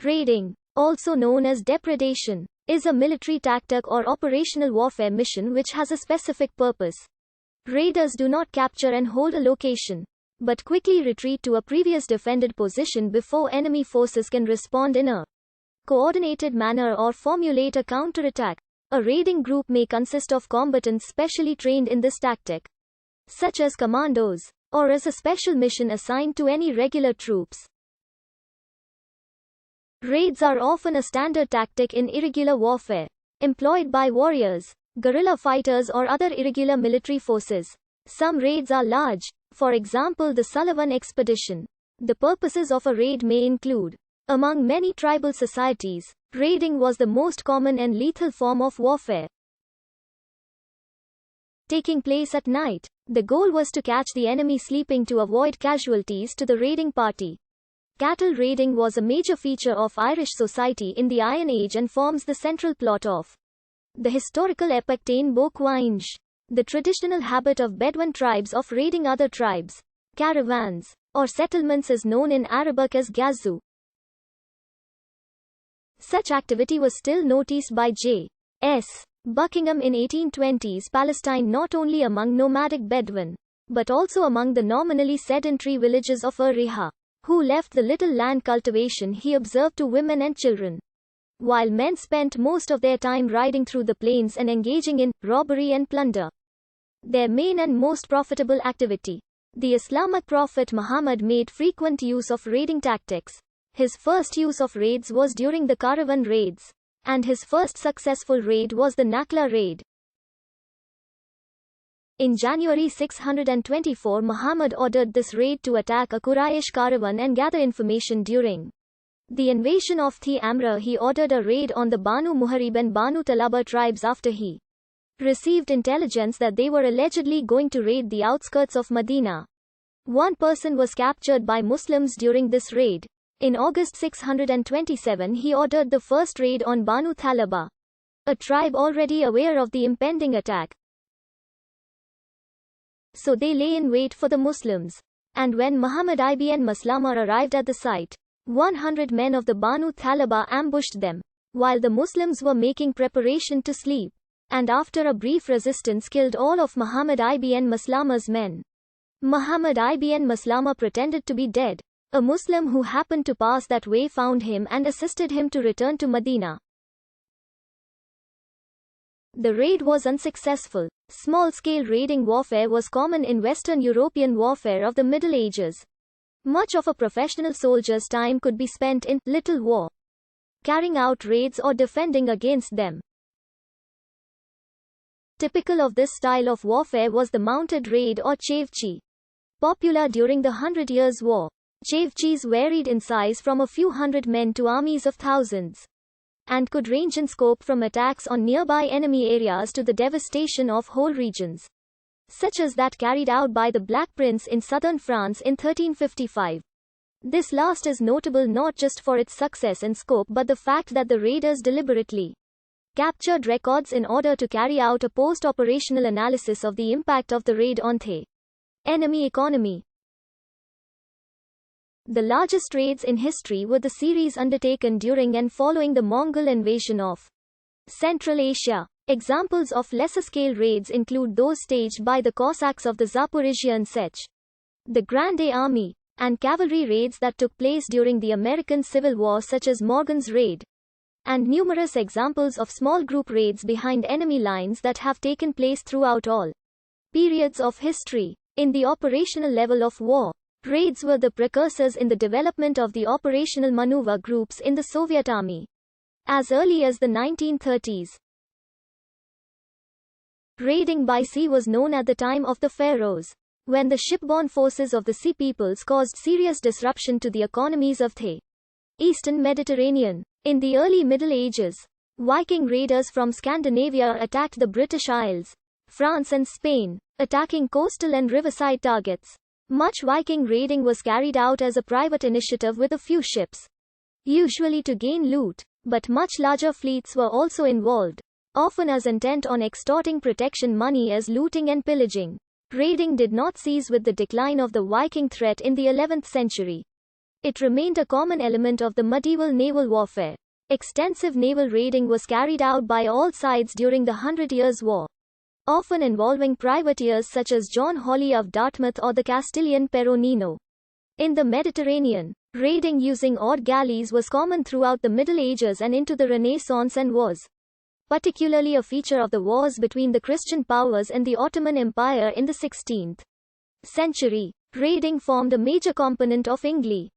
Raiding, also known as depredation, is a military tactic or operational warfare mission which has a specific purpose. Raiders do not capture and hold a location, but quickly retreat to a previous defended position before enemy forces can respond in a coordinated manner or formulate a counterattack. A raiding group may consist of combatants specially trained in this tactic, such as commandos, or as a special mission assigned to any regular troops. Raids are often a standard tactic in irregular warfare, employed by warriors, guerrilla fighters or other irregular military forces. Some raids are large, for example the Sullivan expedition. The purposes of a raid may include: among many tribal societies, raiding was the most common and lethal form of warfare. Taking place at night, the goal was to catch the enemy sleeping to avoid casualties to the raiding party. Cattle raiding was a major feature of Irish society in the Iron Age and forms the central plot of the historical epic Táin Bó Cúailnge. The traditional habit of Bedouin tribes of raiding other tribes, caravans, or settlements is known in Arabic as ghazw. Such activity was still noticed by J.S. Buckingham in 1820s Palestine, not only among nomadic Bedouin, but also among the nominally sedentary villages of Ariha, who left the little land cultivation he observed to women and children, while men spent most of their time riding through the plains and engaging in robbery and plunder, their main and most profitable activity. The Islamic prophet Muhammad made frequent use of raiding tactics. His first use of raids was during the caravan raids, and his first successful raid was the Nakhla raid. In January 624, Muhammad ordered this raid to attack a Quraysh caravan and gather information. During the invasion of Thi Amra, he ordered a raid on the Banu Muharib and Banu Talaba tribes after he received intelligence that they were allegedly going to raid the outskirts of Medina. One person was captured by Muslims during this raid. In August 627, he ordered the first raid on Banu Talaba, a tribe already aware of the impending attack. So they lay in wait for the Muslims. And when Muhammad ibn Maslama arrived at the site, 100 men of the Banu Talaba ambushed them, while the Muslims were making preparation to sleep, and after a brief resistance killed all of Muhammad ibn Maslama's men. Muhammad ibn Maslama pretended to be dead. A Muslim who happened to pass that way found him and assisted him to return to Medina. The raid was unsuccessful. Small-scale raiding warfare was common in Western European warfare of the Middle Ages. Much of a professional soldier's time could be spent in little war, carrying out raids or defending against them. Typical of this style of warfare was the mounted raid or chavchi. Popular during the 100 Years' War, chavchis varied in size from a few hundred men to armies of thousands, and could range in scope from attacks on nearby enemy areas to the devastation of whole regions, such as that carried out by the Black Prince in southern France in 1355. This last is notable not just for its success and scope but the fact that the raiders deliberately captured records in order to carry out a post-operational analysis of the impact of the raid on the enemy economy. The largest raids in history were the series undertaken during and following the Mongol invasion of Central Asia. Examples of lesser-scale raids include those staged by the Cossacks of the Zaporizhian Sech, the Grande Army, and cavalry raids that took place during the American Civil War such as Morgan's Raid, and numerous examples of small group raids behind enemy lines that have taken place throughout all periods of history. In the operational level of war, raids were the precursors in the development of the operational maneuver groups in the Soviet Army. As early as the 1930s, raiding by sea was known at the time of the pharaohs, when the shipborne forces of the sea peoples caused serious disruption to the economies of the Eastern Mediterranean. In the early Middle Ages, Viking raiders from Scandinavia attacked the British Isles, France and Spain, attacking coastal and riverside targets. Much Viking raiding was carried out as a private initiative with a few ships, usually to gain loot, but much larger fleets were also involved, often as intent on extorting protection money as looting and pillaging. Raiding did not cease with the decline of the Viking threat in the 11th century. It remained a common element of the medieval naval warfare. Extensive naval raiding was carried out by all sides during the Hundred Years' War, often involving privateers such as John Hawley of Dartmouth or the Castilian Peronino. In the Mediterranean, raiding using odd galleys was common throughout the Middle Ages and into the Renaissance and was particularly a feature of the wars between the Christian powers and the Ottoman Empire in the 16th century. Raiding formed a major component of Ingli